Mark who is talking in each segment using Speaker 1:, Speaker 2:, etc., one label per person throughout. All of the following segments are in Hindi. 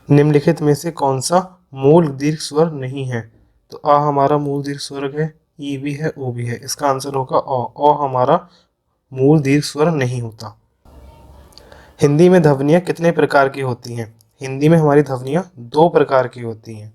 Speaker 1: निम्नलिखित में से कौन सा मूल दीर्घ स्वर नहीं है? तो आ हमारा मूल दीर्घ स्वर है, ई भी है, ओ भी है। इसका आंसर होगा ओ हमारा मूल दीर्घ स्वर नहीं होता। हिंदी में ध्वनियाँ कितने प्रकार की होती हैं? हिंदी में हमारी ध्वनियाँ 2 प्रकार की होती हैं।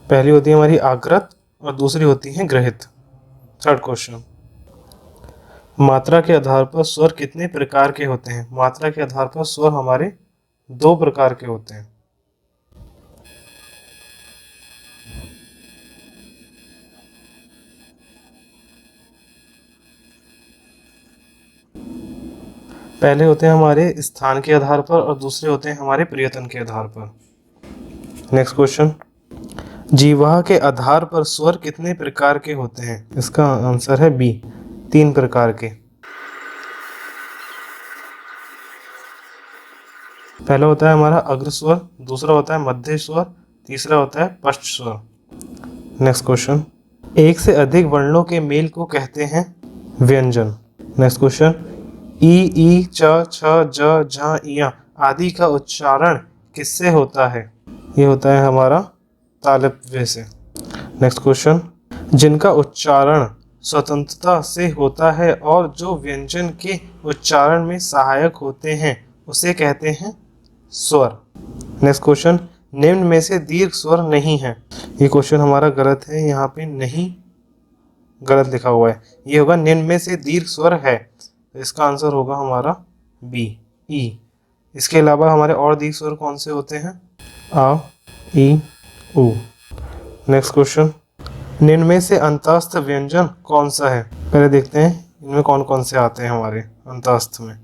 Speaker 1: पहली होती है हमारी आकृत और दूसरी होती है गृहित। थर्ड क्वेश्चन, मात्रा के आधार पर स्वर कितने प्रकार के होते हैं? मात्रा के आधार पर स्वर हमारे 2 प्रकार के होते हैं। पहले होते हैं हमारे स्थान के आधार पर और दूसरे होते हैं हमारे प्रयत्न के आधार पर। नेक्स्ट क्वेश्चन, जीवा के आधार पर स्वर कितने प्रकार के होते हैं? इसका आंसर है बी, 3 प्रकार के। पहला होता है हमारा अग्र स्वर, दूसरा होता है मध्य स्वर, तीसरा होता है पश्च स्वर। नेक्स्ट क्वेश्चन, एक से अधिक वर्णों के मेल को कहते हैं व्यंजन। नेक्स्ट क्वेश्चन, ई च छ ज झ इया आदि का उच्चारण किससे होता है? ये होता है हमारा तालव्य से। नेक्स्ट क्वेश्चन, जिनका उच्चारण स्वतंत्रता से होता है और जो व्यंजन के उच्चारण में सहायक होते हैं उसे कहते हैं स्वर। नेक्स्ट क्वेश्चन, निम्न में से दीर्घ स्वर नहीं है। ये क्वेश्चन हमारा गलत है, यहाँ पे नहीं गलत लिखा हुआ है। ये होगा निम्न में से दीर्घ स्वर है, तो इसका आंसर होगा हमारा बी, ई। इसके अलावा हमारे और दीर्घ स्वर कौन से होते हैं? आ, ई, उ। नेक्स्ट क्वेश्चन, निम्न में से अंतस्थ व्यंजन कौन सा है? पहले देखते हैं इनमें कौन कौन से आते हैं हमारे अंतस्थ में।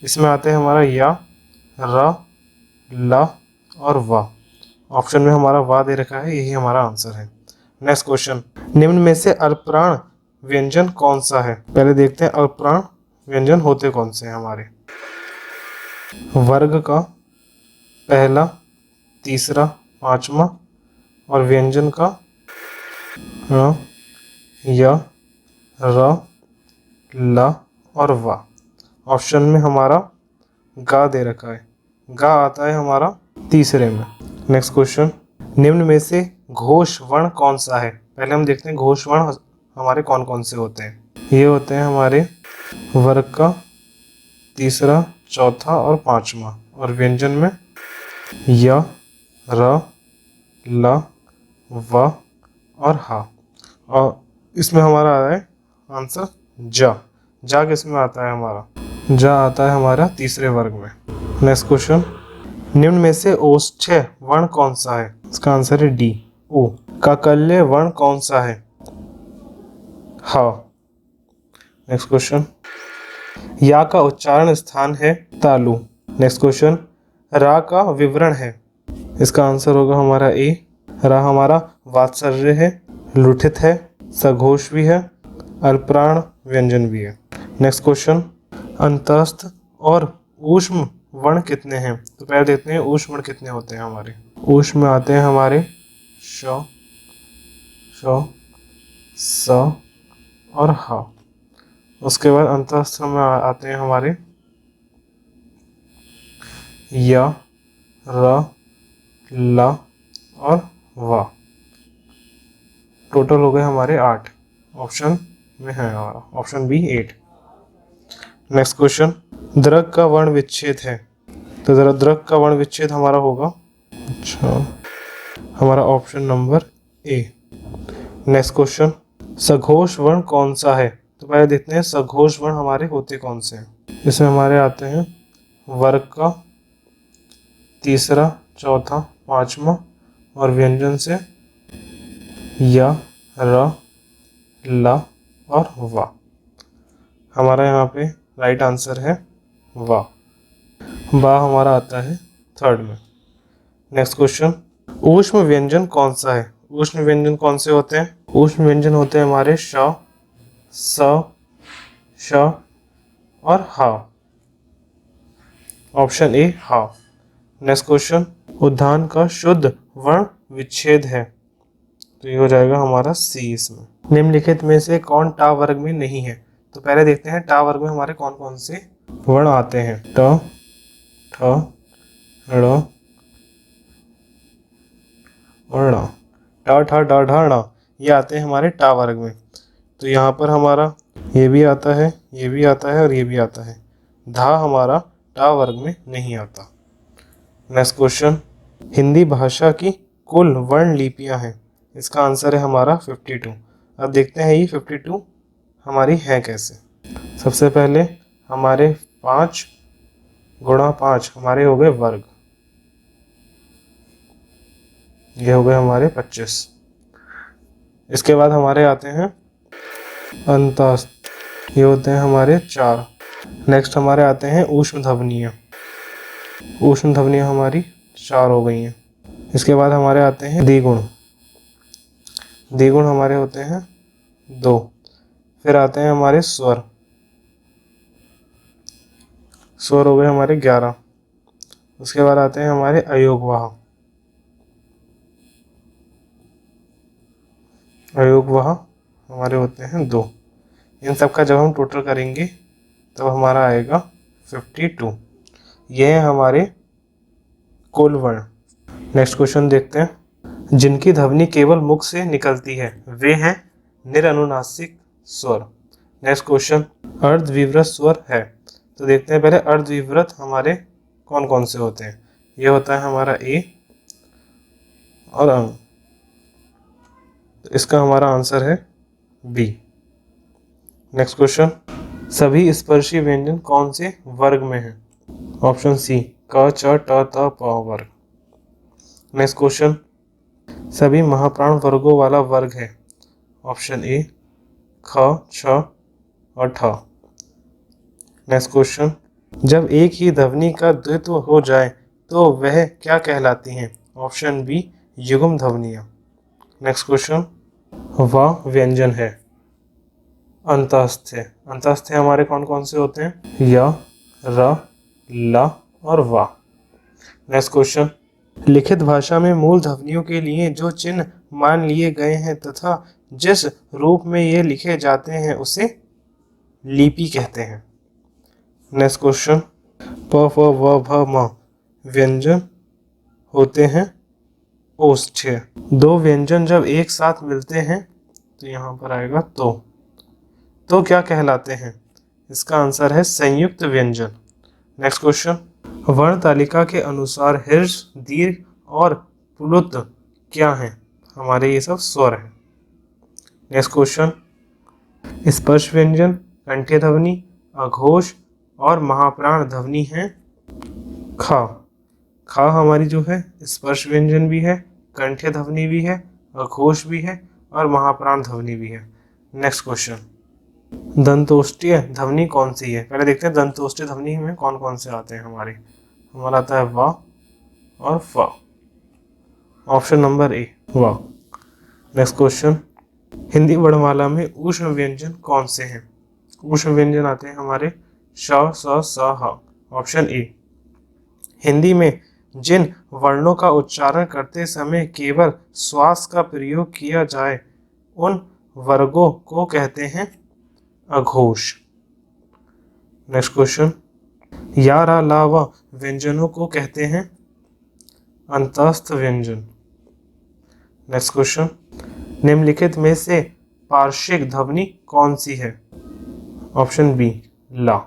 Speaker 1: इसमें आते हैं हमारा या, र, ला और वा। ऑप्शन में हमारा वा दे रखा है, यही हमारा आंसर है। नेक्स्ट क्वेश्चन, निम्न में से अल्पप्राण व्यंजन कौन सा है? पहले देखते हैं अल्पप्राण व्यंजन होते कौन से हैं हमारे। वर्ग का पहला, तीसरा, पांचवा और व्यंजन का र, य, र, ला और वा। ऑप्शन में हमारा गा दे रखा है, गा आता है हमारा तीसरे में। नेक्स्ट क्वेश्चन, निम्न में से घोष वर्ण कौन सा है? पहले हम देखते हैं घोष वर्ण हमारे कौन कौन से होते हैं। ये होते हैं हमारे वर्ग का तीसरा, चौथा और पांचवा और व्यंजन में य, र, ल, व और हा। और इसमें हमारा आ रहा है आंसर जा। जा किस में आता है हमारा? जा आता है हमारा तीसरे वर्ग में। नेक्स्ट क्वेश्चन, निम्न में से ओष्ठ्य वर्ण कौन सा है? इसका आंसर है डी, ओ। काकल्य वर्ण कौन सा है? हा। नेक्स्ट क्वेश्चन, या का उच्चारण स्थान है तालु। नेक्स्ट क्वेश्चन, रा का विवरण है। इसका आंसर होगा हमारा ए। रा हमारा वात्सल्य है, लुठित है, सघोष भी है, अल्पप्राण व्यंजन भी है। नेक्स्ट क्वेश्चन, अंतस्थ और ऊष्म वर्ण कितने हैं? तो पहले देखते हैं ऊष्म वर्ण कितने होते हैं हमारे। ऊष्म में आते हैं हमारे श, श, स और हा। उसके बाद अंतस्थ में आते हैं हमारे य, र, ला और वा। टोटल हो गए हमारे 8। ऑप्शन में है हमारा ऑप्शन बी 8। नेक्स्ट क्वेश्चन, द्रग का वर्ण विच्छेद है। तो जरा द्रग का वर्ण विच्छेद हमारा होगा हमारा option number A. Next question, सघोष वर्ण कौन सा है? तो पहले देखते हैं सघोष वर्ण हमारे होते कौन से हैं। इसमें हमारे आते हैं वर्ग का तीसरा, चौथा, पांचवा और व्यंजन से या, र, ला और वा। हमारा यहाँ पे राइट आंसर है वा। बा हमारा आता है थर्ड में। नेक्स्ट क्वेश्चन, ऊष्म व्यंजन कौन सा है? ऊष्म व्यंजन कौन से होते हैं? ऊष्म व्यंजन होते हैं हमारे श, स, श और हा। ऑप्शन ए हा। नेक्स्ट क्वेश्चन, उद्धान का शुद्ध वर्ण विच्छेद है। तो ये हो जाएगा हमारा सी इसमें। निम्नलिखित में से कौन टा वर्ग में नहीं है? तो पहले देखते हैं टा वर्ग में हमारे कौन कौन से वर्ण आते हैं। ट, ठ, ड़ और ण। ट, ठ, ड, ढ, ण ये आते हैं हमारे टा वर्ग में। तो यहाँ पर हमारा ये भी आता है, ये भी आता है और ये भी आता है। धा हमारा टा वर्ग में नहीं आता। नेक्स्ट क्वेश्चन, हिंदी भाषा की कुल वर्ण लिपियाँ हैं। इसका आंसर है हमारा 52। अब देखते हैं ये 52 हमारी है कैसे। सबसे पहले हमारे 5 गुणा 5 हमारे हो गए वर्ग, ये हो गए हमारे 25। इसके बाद हमारे आते हैं अंतस्थ, ये होते हैं हमारे 4। नेक्स्ट हमारे आते हैं ऊष्म ध्वनियाँ, ऊष्म ध्वनियाँ हमारी 4 हो गई हैं। इसके बाद हमारे आते हैं द्विगुण, द्विगुण हमारे होते हैं 2। फिर आते हैं हमारे स्वर, स्वर हो गए हमारे 11। उसके बाद आते हैं हमारे अयोगवाह, अयोगवाह हमारे होते हैं 2। इन सब का जब हम टोटल करेंगे तब हमारा आएगा 52। ये है हमारे कुल वर्ण। नेक्स्ट क्वेश्चन देखते हैं, जिनकी ध्वनि केवल मुख से निकलती है वे हैं निरनुनासिक स्वर। नेक्स्ट क्वेश्चन, अर्धविवृत स्वर है। तो देखते हैं पहले अर्धविवृत हमारे कौन कौन से होते हैं। ये होता है हमारा ए और अंग, तो इसका हमारा आंसर है बी। नेक्स्ट क्वेश्चन, सभी स्पर्शी व्यंजन कौन से वर्ग में हैं? ऑप्शन सी क, च, ट, त, प वर्ग। नेक्स्ट क्वेश्चन, सभी महाप्राण वर्गों वाला वर्ग है। ऑप्शन ए ख, छ और ठ। नेक्स्ट क्वेश्चन, जब एक ही ध्वनि का द्वित्व हो जाए तो वह क्या कहलाती हैं? ऑप्शन बी युग्म ध्वनियाँ। नेक्स्ट क्वेश्चन, वह व्यंजन है अंतस्थ है। अंतस्थ है हमारे कौन कौन से होते हैं? य, र, ल और वा। नेक्स्ट क्वेश्चन, लिखित भाषा में मूल ध्वनियों के लिए जो चिन्ह मान लिए गए हैं तथा जिस रूप में ये लिखे जाते हैं उसे लिपि कहते हैं। नेक्स्ट क्वेश्चन, प, फ, व, भ, म व्यंजन होते हैं ओष्ठ्य। दो व्यंजन जब एक साथ मिलते हैं तो यहाँ पर आएगा तो क्या कहलाते हैं? इसका आंसर है संयुक्त व्यंजन। नेक्स्ट क्वेश्चन, वर्ण तालिका के अनुसार हर्ष, दीर्घ और प्लुत क्या हैं? हमारे ये सब स्वर हैं। नेक्स्ट क्वेश्चन, स्पर्श व्यंजन, कंठ्य ध्वनि, अघोष और महाप्राण ध्वनि है खा। खा हमारी जो है स्पर्श व्यंजन भी है, कंठ्य ध्वनि भी है, अघोष भी है और महाप्राण ध्वनि भी है। नेक्स्ट क्वेश्चन, दंतोष्ठीय ध्वनि कौन सी है? पहले देखते हैं दंतोष्ठीय ध्वनि में कौन कौन से आते हैं हमारा आता है वा और फ। ऑप्शन नंबर ए वा। नेक्स्ट क्वेश्चन, हिंदी वर्णमाला में ऊष्म व्यंजन कौन से हैं? ऊष्म व्यंजन आते हैं हमारे श, स, स, ह। Option A. हिंदी में जिन वर्णों का उच्चारण करते समय केवल श्वास का प्रयोग किया जाए उन वर्गों को कहते हैं अघोष। नेक्स्ट क्वेश्चन, या, रा, ला, व व्यंजनों को कहते हैं अंतस्थ व्यंजन। नेक्स्ट क्वेश्चन, निम्नलिखित में से पार्श्विक ध्वनि कौन सी है? ऑप्शन बी ला।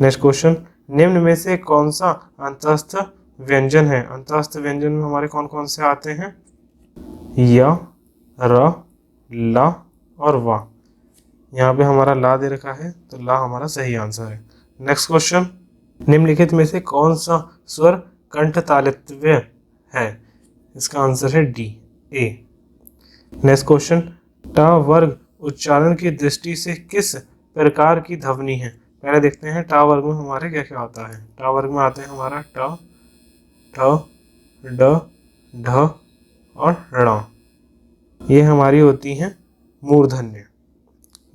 Speaker 1: नेक्स्ट क्वेश्चन, निम्न में से कौन सा अंतस्थ व्यंजन है? अंतस्थ व्यंजन में हमारे कौन कौन से आते हैं? य, र, ला और वा। यहाँ पे हमारा ला दे रखा है तो ला हमारा सही आंसर है। नेक्स्ट क्वेश्चन, निम्नलिखित में से कौन सा स्वर कंठ तालित्य है? इसका आंसर है डी ए। नेक्स्ट क्वेश्चन, ट वर्ग उच्चारण की दृष्टि से किस प्रकार की ध्वनि है? पहले देखते हैं टा वर्ग में हमारे क्या क्या आता है। टा वर्ग में आते हैं हमारा ट, ठ, ड, ढ और ण। ये हमारी होती हैं मूर्धन्य।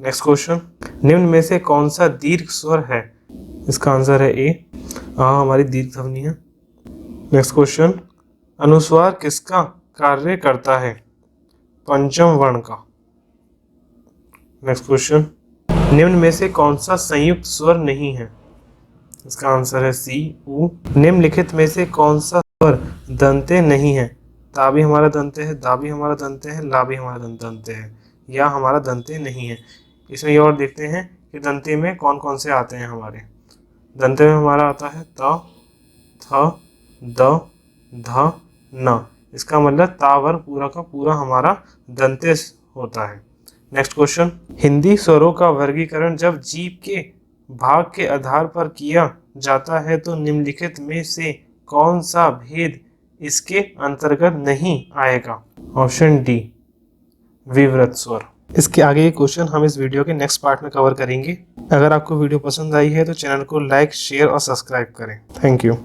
Speaker 1: नेक्स्ट क्वेश्चन, निम्न में से कौन सा दीर्घ स्वर है? इसका आंसर है ए हमारी दीर्घ ध्वनि है। नेक्स्ट क्वेश्चन, अनुस्वार किसका कार्य करता है? पंचम वर्ण का। नेक्स्ट क्वेश्चन, निम्न में से कौन सा संयुक्त स्वर नहीं है? इसका आंसर है सी उ। निम्नलिखित में से कौन सा स्वर दंते नहीं है? ता भी हमारा दंते है, दा भी हमारा दंते है, ला भी हमारा दंते है, या हमारा दंते नहीं है। इसमें ये और देखते हैं कि दंते में कौन कौन से आते हैं हमारे। दंते में हमारा आता है त, थ, द, ध, न। इसका मतलब तावर पूरा का पूरा हमारा दंते होता है। नेक्स्ट क्वेश्चन, हिंदी स्वरों का वर्गीकरण जब जीभ के भाग के आधार पर किया जाता है तो निम्नलिखित में से कौन सा भेद इसके अंतर्गत नहीं आएगा? ऑप्शन डी, विवृत स्वर। इसके आगे ये क्वेश्चन हम इस वीडियो के नेक्स्ट पार्ट में कवर करेंगे। अगर आपको वीडियो पसंद आई है तो चैनल को लाइक, शेयर और सब्सक्राइब करें। Thank you.